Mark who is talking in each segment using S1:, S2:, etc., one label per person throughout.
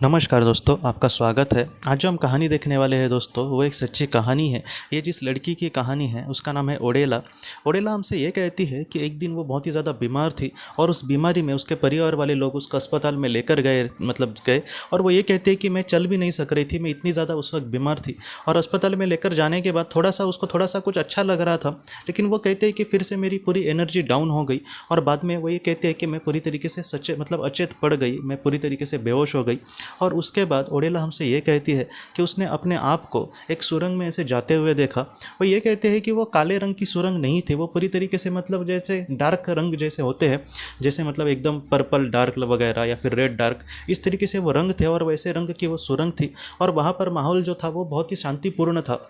S1: नमस्कार दोस्तों, आपका स्वागत है। आज जो हम कहानी देखने वाले हैं दोस्तों, वो एक सच्ची कहानी है। ये जिस लड़की की कहानी है उसका नाम है ओडेला। ओडेला हमसे ये कहती है कि एक दिन वो बहुत ही ज़्यादा बीमार थी और उस बीमारी में उसके परिवार वाले लोग उसको अस्पताल में लेकर गए और वो ये कहती है कि मैं चल भी नहीं सक रही थी, मैं इतनी ज़्यादा उस वक्त बीमार थी। और अस्पताल में लेकर जाने के बाद थोड़ा सा कुछ अच्छा लग रहा था, लेकिन वो कहते हैं कि फिर से मेरी पूरी एनर्जी डाउन हो गई और बाद में वो ये कहते हैं कि मैं पूरी तरीके से अचेत पड़ गई, मैं पूरी तरीके से बेहोश हो गई। और उसके बाद ओडेला हमसे ये कहती है कि उसने अपने आप को एक सुरंग में ऐसे जाते हुए देखा। वो ये कहते हैं कि वो काले रंग की सुरंग नहीं थी, वो पूरी तरीके से जैसे डार्क रंग जैसे होते हैं, जैसे एकदम पर्पल डार्क वगैरह या फिर रेड डार्क, इस तरीके से वो रंग थे और वैसे रंग की वो सुरंग थी। और वहाँ पर माहौल जो था वो बहुत ही शांतिपूर्ण था।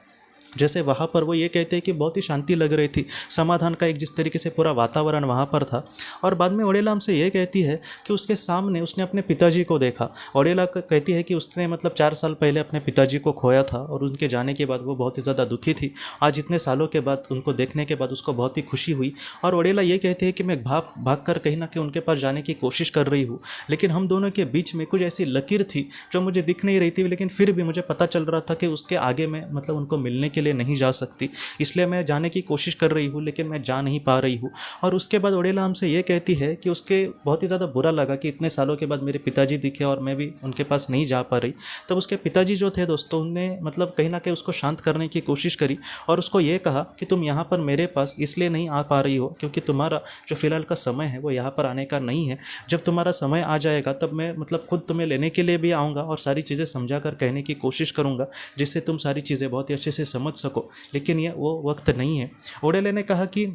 S1: जैसे वहाँ पर वो ये कहते हैं कि बहुत ही शांति लग रही थी, समाधान का एक जिस तरीके से पूरा वातावरण वहाँ पर था। और बाद में ओडेला हमसे ये कहती है कि उसके सामने उसने अपने पिताजी को देखा। ओडेला कहती है कि उसने 4 साल पहले अपने पिताजी को खोया था और उनके जाने के बाद वो बहुत ही ज़्यादा दुखी थी। आज इतने सालों के बाद उनको देखने के बाद उसको बहुत ही खुशी हुई। और ओडेला ये कहते हैं कि मैं भाग कर कहीं ना कहीं उनके पास जाने की कोशिश कर रही हूँ, लेकिन हम दोनों के बीच में कुछ ऐसी लकीर थी जो मुझे दिख नहीं रही थी, लेकिन फिर भी मुझे पता चल रहा था कि उसके आगे मैं उनको मिलने के लिए नहीं जा सकती, इसलिए मैं जाने की कोशिश कर रही हूँ, लेकिन मैं जा नहीं पा रही हूँ। और उसके बाद ओडेला हमसे ये कहती है कि उसके बहुत ही ज़्यादा बुरा लगा कि इतने सालों के बाद मेरे पिताजी दिखे और मैं भी उनके पास नहीं जा पा रही। तब उसके पिताजी जो थे दोस्तों, उनने कहीं ना कहीं उसको शांत करने की कोशिश करी और उसको ये कहा कि तुम यहाँ पर मेरे पास इसलिए नहीं आ पा रही हो क्योंकि तुम्हारा जो फिलहाल का समय है वो यहाँ पर आने का नहीं है। जब तुम्हारा समय आ जाएगा तब मैं खुद तुम्हें लेने के लिए भी आऊँगा और सारी चीज़ें समझा कर कहने की कोशिश करूँगा, जिससे तुम सारी चीज़ें बहुत ही अच्छे से समझ सको, लेकिन ये वो वक्त नहीं है। ओडेले ने कहा कि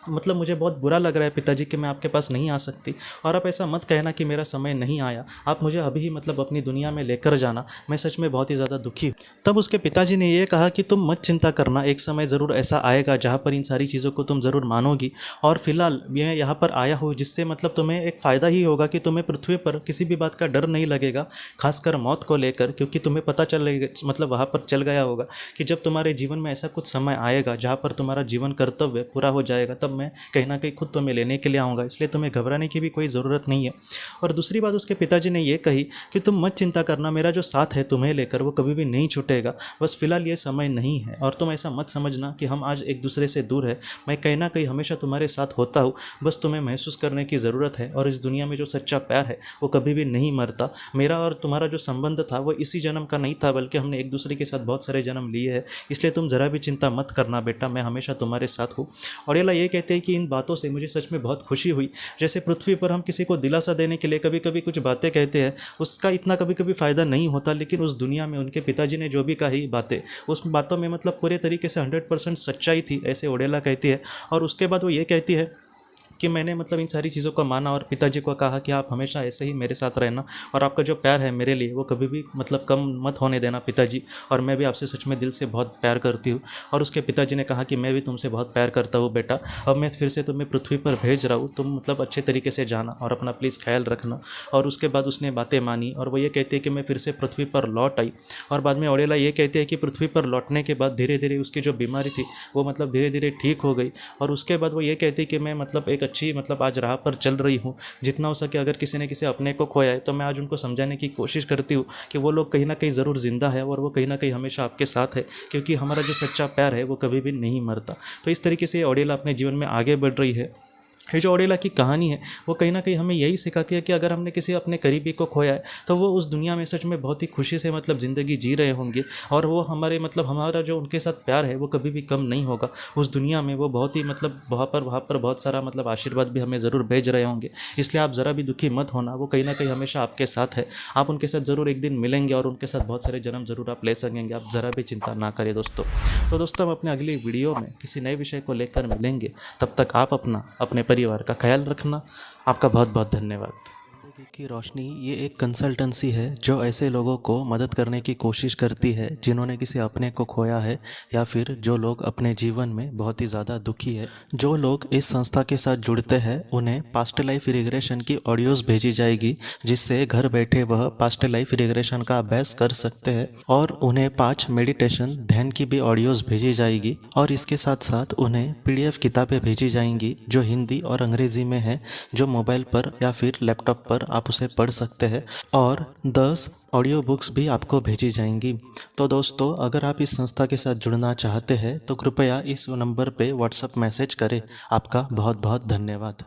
S1: मुझे बहुत बुरा लग रहा है पिताजी कि मैं आपके पास नहीं आ सकती, और आप ऐसा मत कहना कि मेरा समय नहीं आया, आप मुझे अभी ही अपनी दुनिया में लेकर जाना, मैं सच में बहुत ही ज़्यादा दुखी हूँ। तब उसके पिताजी ने ये कहा कि तुम मत चिंता करना, एक समय ज़रूर ऐसा आएगा जहाँ पर इन सारी चीज़ों को तुम ज़रूर मानोगी। और फिलहाल मैं यहाँ पर आया हूँ जिससे तुम्हें एक फ़ायदा ही होगा कि तुम्हें पृथ्वी पर किसी भी बात का डर नहीं लगेगा, खासकर मौत को लेकर, क्योंकि तुम्हें पता चलेगा वहाँ पर चल गया होगा कि जब तुम्हारे जीवन में ऐसा कुछ समय आएगा जहाँ पर तुम्हारा जीवन कर्तव्य पूरा हो जाएगा, तब मैं कहीं ना कहीं खुद तुम्हें लेने के लिए आऊँगा, इसलिए तुम्हें घबराने की भी कोई ज़रूरत नहीं है। और दूसरी बात उसके पिताजी ने ये कही कि तुम मत चिंता करना, मेरा जो साथ है तुम्हें लेकर वो कभी भी नहीं छूटेगा, बस फिलहाल ये समय नहीं है। और तुम ऐसा मत समझना कि हम आज एक दूसरे से दूर है, मैं कहीं ना कहीं हमेशा तुम्हारे साथ होता हूँ, बस तुम्हें महसूस करने की ज़रूरत है। और इस दुनिया में जो सच्चा प्यार है वो कभी भी नहीं मरता। मेरा और तुम्हारा जो संबंध था वो इसी जन्म का नहीं था, बल्कि हमने एक दूसरे के साथ बहुत सारे जन्म लिए हैं, इसलिए तुम ज़रा भी चिंता मत करना बेटा, मैं हमेशा तुम्हारे साथ हूँ। और ये कहते हैं कि इन बातों से मुझे सच में बहुत खुशी हुई। जैसे पृथ्वी पर हम किसी को दिलासा देने के लिए कभी कभी कुछ बातें कहते हैं, उसका इतना कभी कभी फ़ायदा नहीं होता, लेकिन उस दुनिया में उनके पिताजी ने जो भी कही बातें, उस बातों में पूरे तरीके से 100% सच्चाई थी, ऐसे ओडेला कहती है। और उसके बाद वो ये कहती है कि मैंने इन सारी चीज़ों को माना और पिताजी को कहा कि आप हमेशा ऐसे ही मेरे साथ रहना, और आपका जो प्यार है मेरे लिए वो कभी भी कम मत होने देना पिताजी, और मैं भी आपसे सच में दिल से बहुत प्यार करती हूँ। और उसके पिताजी ने कहा कि मैं भी तुमसे बहुत प्यार करता हूँ बेटा, अब मैं फिर से तुम्हें पृथ्वी पर भेज रहा हूँ, तुम अच्छे तरीके से जाना और अपना प्लीज़ ख्याल रखना। और उसके बाद उसने बातें मानी और वो ये कहती है कि मैं फिर से पृथ्वी पर लौट आई। और बाद में ओडेला ये कहती है कि पृथ्वी पर लौटने के बाद धीरे धीरे उसकी जो बीमारी थी वो धीरे धीरे ठीक हो गई। और उसके बाद वो ये कहती है कि मैं एक अच्छी आज राह पर चल रही हूँ, जितना हो सके अगर किसी ने किसी अपने को खोया है तो मैं आज उनको समझाने की कोशिश करती हूँ कि वो लोग कहीं ना कहीं ज़रूर जिंदा है और वो कहीं ना कहीं हमेशा आपके साथ है, क्योंकि हमारा जो सच्चा प्यार है वो कभी भी नहीं मरता। तो इस तरीके से ओडेला अपने जीवन में आगे बढ़ रही है। ये जो ओडेला की कहानी है वो कहीं ना कहीं हमें यही सिखाती है कि अगर हमने किसी अपने करीबी को खोया है तो वो उस दुनिया में सच में बहुत ही खुशी से ज़िंदगी जी रहे होंगे, और वो हमारे हमारा जो उनके साथ प्यार है वो कभी भी कम नहीं होगा। उस दुनिया में वो बहुत ही वहाँ पर बहुत सारा आशीर्वाद भी हमें ज़रूर भेज रहे होंगे, इसलिए आप ज़रा भी दुखी मत होना, वो कहीं ना कहीं हमेशा आपके साथ है, आप उनके साथ ज़रूर एक दिन मिलेंगे और उनके साथ बहुत सारे जन्म ज़रूर आप ले सकेंगे, आप ज़रा भी चिंता ना करें दोस्तों। तो दोस्तों हम अपने अगली वीडियो में किसी नए विषय को लेकर मिलेंगे, तब तक आप अपने परिवार का ख्याल रखना। आपका बहुत बहुत धन्यवाद। ज़िंदगी की रोशनी ये एक कंसल्टेंसी है जो ऐसे लोगों को मदद करने की कोशिश करती है जिन्होंने किसी अपने को खोया है, या फिर जो लोग अपने जीवन में बहुत ही ज़्यादा दुखी है। जो लोग इस संस्था के साथ जुड़ते हैं उन्हें पास्ट लाइफ रिग्रेशन की ऑडियोज़ भेजी जाएगी, जिससे घर बैठे वह पास्ट लाइफ रिग्रेशन का अभ्यास कर सकते हैं, और उन्हें 5 मेडिटेशन ध्यान की भी ऑडियोज़ भेजी जाएगी। और इसके साथ साथ उन्हें PDF किताबें भेजी जाएंगी जो हिंदी और अंग्रेज़ी में है, जो मोबाइल पर या फिर लैपटॉप पर आप उसे पढ़ सकते हैं और 10 ऑडियो बुक्स भी आपको भेजी जाएंगी। तो दोस्तों, अगर आप इस संस्था के साथ जुड़ना चाहते हैं तो कृपया इस नंबर पे व्हाट्सएप मैसेज करें। आपका बहुत बहुत धन्यवाद।